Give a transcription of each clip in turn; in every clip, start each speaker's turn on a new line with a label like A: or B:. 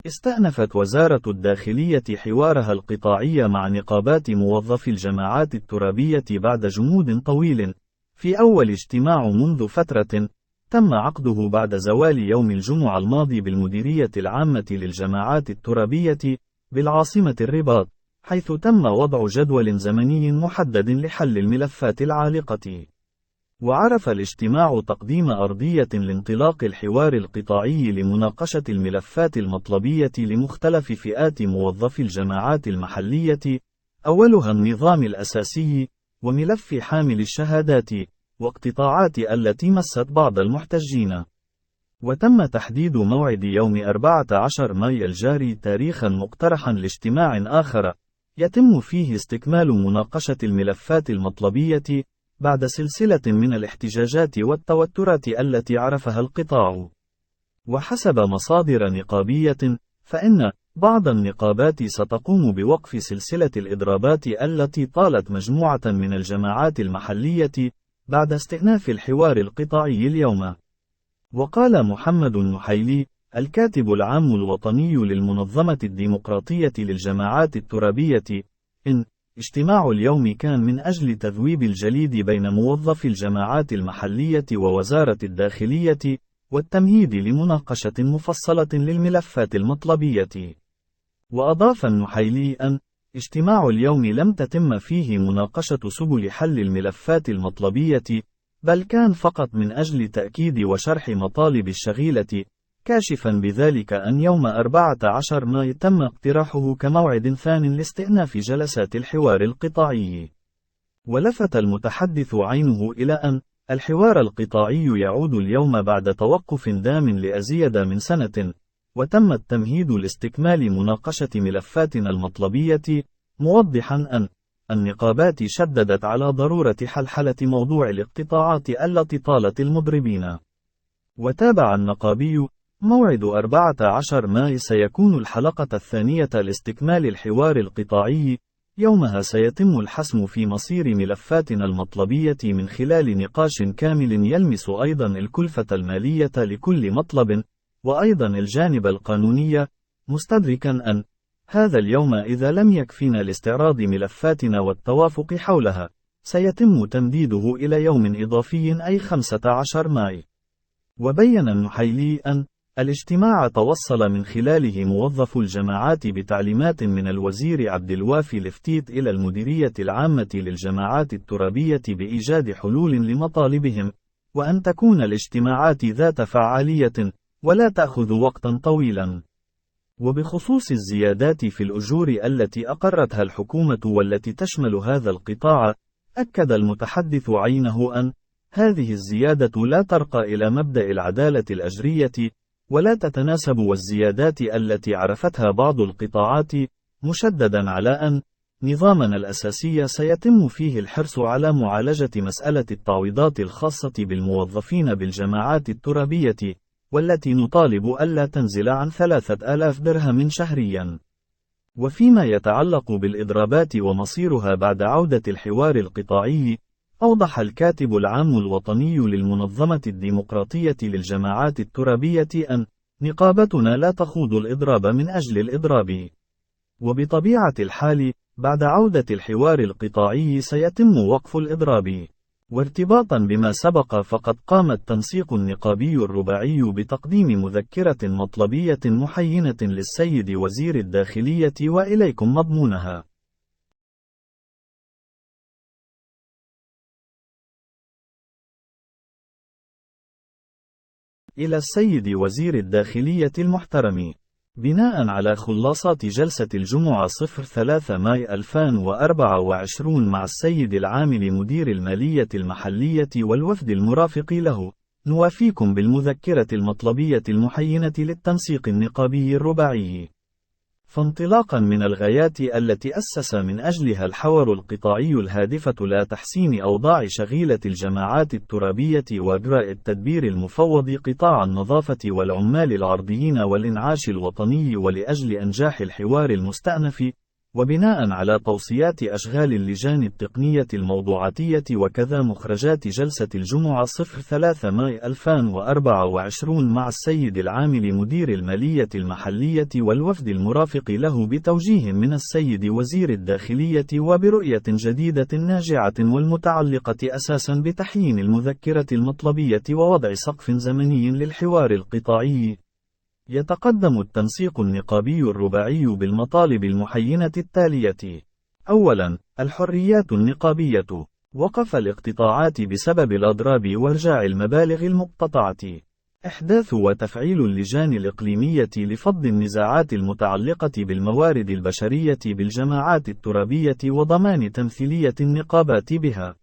A: استأنفت وزارة الداخلية حوارها القطاعي مع نقابات موظفي الجماعات الترابية بعد جمود طويل، في أول اجتماع منذ فترة تم عقده بعد زوال يوم الجمعة الماضي بالمديرية العامة للجماعات الترابية بالعاصمة الرباط، حيث تم وضع جدول زمني محدد لحل الملفات العالقة. وعرف الاجتماع تقديم أرضية لانطلاق الحوار القطاعي لمناقشة الملفات المطلبية لمختلف فئات موظفي الجماعات المحلية، أولها النظام الأساسي، وملف حامل الشهادات، واقتطاعات التي مست بعض المحتجين. وتم تحديد موعد يوم 14 مايو الجاري تاريخا مقترحا لاجتماع آخر، يتم فيه استكمال مناقشة الملفات المطلبية بعد سلسلة من الاحتجاجات والتوترات التي عرفها القطاع. وحسب مصادر نقابية، فإن بعض النقابات ستقوم بوقف سلسلة الإضرابات التي طالت مجموعة من الجماعات المحلية بعد استئناف الحوار القطاعي اليوم. وقال محمد النحيلي، الكاتب العام الوطني للمنظمة الديمقراطية للجماعات الترابية، إن اجتماع اليوم كان من أجل تذويب الجليد بين موظفي الجماعات المحلية ووزارة الداخلية، والتمهيد لمناقشة مفصلة للملفات المطلبية. وأضاف النحيلي أن اجتماع اليوم لم تتم فيه مناقشة سبل حل الملفات المطلبية، بل كان فقط من أجل تأكيد وشرح مطالب الشغيلة، كاشفا بذلك أن يوم 14 مايو تم اقتراحه كموعد ثان لاستئناف جلسات الحوار القطاعي. ولفت المتحدث عينه إلى أن الحوار القطاعي يعود اليوم بعد توقف دام لأزيد من سنة، وتم التمهيد لاستكمال مناقشة ملفاتنا المطلبية، موضحا أن النقابات شددت على ضرورة حلحلة موضوع الاقتطاعات التي طالت المضربين. وتابع النقابي، موعد 14 مايو سيكون الحلقة الثانية لاستكمال الحوار القطاعي، يومها سيتم الحسم في مصير ملفاتنا المطلبية من خلال نقاش كامل يلمس أيضا الكلفة المالية لكل مطلب، وأيضا الجانب القانوني، مستدركا أن هذا اليوم إذا لم يكفينا لاستعراض ملفاتنا والتوافق حولها، سيتم تمديده إلى يوم إضافي أي 15 مايو. وبين النحيلي أن الاجتماع توصل من خلاله موظف الجماعات بتعليمات من الوزير عبد الوافي لفتيت إلى المديرية العامة للجماعات الترابية بإيجاد حلول لمطالبهم، وأن تكون الاجتماعات ذات فعالية ولا تأخذ وقتا طويلا. وبخصوص الزيادات في الأجور التي أقرتها الحكومة والتي تشمل هذا القطاع، أكد المتحدث عينه أن هذه الزيادة لا ترقى إلى مبدأ العدالة الأجرية، ولا تتناسب والزيادات التي عرفتها بعض القطاعات، مشددا على أن نظامنا الأساسي سيتم فيه الحرص على معالجة مسألة التعويضات الخاصة بالموظفين بالجماعات الترابية، والتي نطالب ألا تنزل عن 3000 درهم شهريا. وفيما يتعلق بالإضرابات ومصيرها بعد عودة الحوار القطاعي، أوضح الكاتب العام الوطني للمنظمة الديمقراطية للجماعات الترابية أن نقابتنا لا تخوض الإضراب من أجل الإضراب. وبطبيعة الحال بعد عودة الحوار القطاعي سيتم وقف الإضراب. وارتباطا بما سبق، فقد قام التنسيق النقابي الرباعي بتقديم مذكرة مطلبية محينة للسيد وزير الداخلية وإليكم مضمونها. إلى السيد وزير الداخلية المحترم، بناء على خلاصات جلسة الجمعة 03 مايو 2024 مع السيد العامل مدير المالية المحلية والوفد المرافق له، نوافيكم بالمذكرة المطلبية المحينة للتنسيق النقابي الرباعي. فانطلاقا من الغايات التي أسس من أجلها الحوار القطاعي الهادفة لا تحسين أوضاع شغيلة الجماعات الترابية وإجراء التدبير المفوض قطاع النظافة والعمال العرضيين والإنعاش الوطني ولأجل إنجاح الحوار المستأنف، وبناء على توصيات أشغال اللجان التقنية الموضوعاتية وكذا مخرجات جلسة الجمعة 03 ماي 2024 مع السيد العامل مدير المالية المحلية والوفد المرافق له بتوجيه من السيد وزير الداخلية وبرؤية جديدة ناجعة والمتعلقة أساسا بتحيين المذكرة المطلبية ووضع سقف زمني للحوار القطاعي، يتقدم التنسيق النقابي الرباعي بالمطالب المحينة التالية: أولاً، الحريات النقابية. وقف الاقتطاعات بسبب الأضراب وارجاع المبالغ المقتطعة. إحداث وتفعيل اللجان الإقليمية لفض النزاعات المتعلقة بالموارد البشرية بالجماعات الترابية وضمان تمثيلية النقابات بها.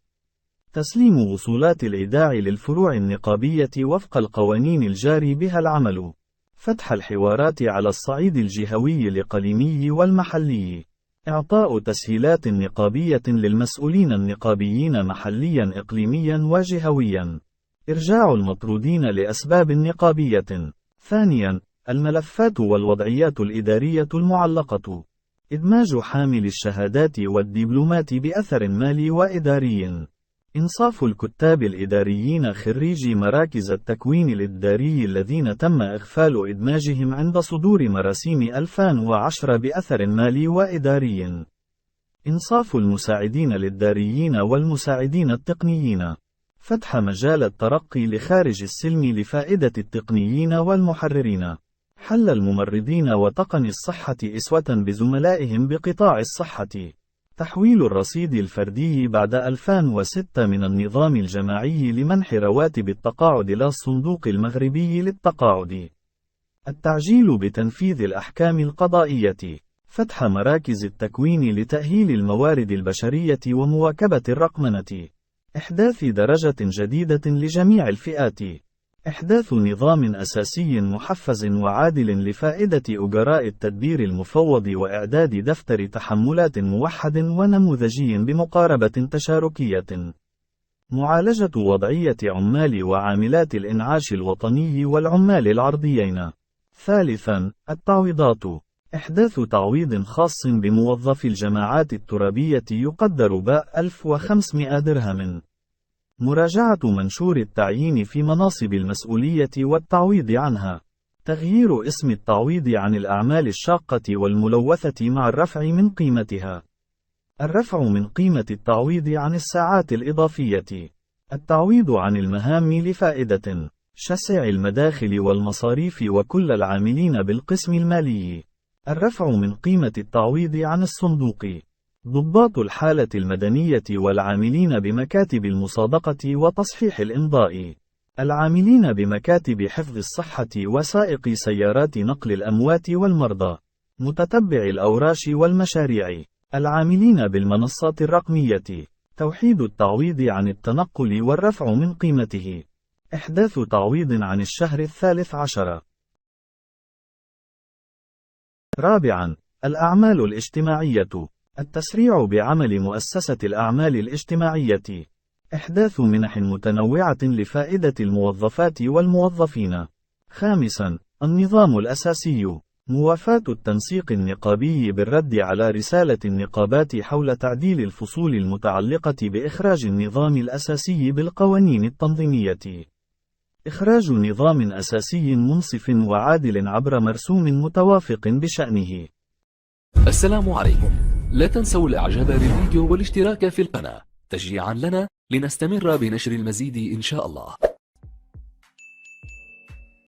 A: تسليم وصولات الإيداع للفروع النقابية وفق القوانين الجاري بها العمل. فتح الحوارات على الصعيد الجهوي الإقليمي والمحلي. إعطاء تسهيلات نقابية للمسؤولين النقابيين محليا إقليميا وجهويا. إرجاع المطرودين لأسباب نقابية. ثانيا، الملفات والوضعيات الإدارية المعلقة. إدماج حامل الشهادات والدبلومات بأثر مالي وإداري. إنصاف الكتاب الإداريين خريجي مراكز التكوين الإداري الذين تم إغفال إدماجهم عند صدور مراسيم 2010 بأثر مالي وإداري. إنصاف المساعدين الإداريين والمساعدين التقنيين. فتح مجال الترقي لخارج السلم لفائدة التقنيين والمحررين. حل الممرضين وتقني الصحة إسوة بزملائهم بقطاع الصحة. تحويل الرصيد الفردي بعد 2006 من النظام الجماعي لمنح رواتب التقاعد إلى الصندوق المغربي للتقاعد. التعجيل بتنفيذ الأحكام القضائية. فتح مراكز التكوين لتأهيل الموارد البشرية ومواكبة الرقمنة. إحداث درجة جديدة لجميع الفئات. إحداث نظام أساسي محفز وعادل لفائدة أجراء التدبير المفوض وإعداد دفتر تحملات موحد ونموذجي بمقاربة تشاركية. معالجة وضعية عمال وعاملات الإنعاش الوطني والعمال العرضيين. ثالثاً، التعويضات. إحداث تعويض خاص بموظفي الجماعات الترابية يقدر ب1500 درهم. مراجعة منشور التعيين في مناصب المسؤولية والتعويض عنها. تغيير اسم التعويض عن الأعمال الشاقة والملوثة مع الرفع من قيمتها. الرفع من قيمة التعويض عن الساعات الإضافية. التعويض عن المهام لفائدة شسع المداخل والمصاريف وكل العاملين بالقسم المالي. الرفع من قيمة التعويض عن الصندوق. ضباط الحالة المدنية والعاملين بمكاتب المصادقة وتصحيح الإمضاء. العاملين بمكاتب حفظ الصحة وسائقي سيارات نقل الأموات والمرضى. متتبع الأوراش والمشاريع. العاملين بالمنصات الرقمية. توحيد التعويض عن التنقل والرفع من قيمته. إحداث تعويض عن الشهر 13. رابعاً، الأعمال الاجتماعية. التسريع بعمل مؤسسة الأعمال الاجتماعية. إحداث منح متنوعة لفائدة الموظفات والموظفين. خامساً، النظام الأساسي. موافاة التنسيق النقابي بالرد على رسالة النقابات حول تعديل الفصول المتعلقة بإخراج النظام الأساسي بالقوانين التنظيمية. إخراج نظام أساسي منصف وعادل عبر مرسوم متوافق بشأنه.
B: السلام عليكم. لا تنسوا الإعجاب بالفيديو والاشتراك في القناة تشجيعا لنا لنستمر بنشر المزيد إن شاء الله.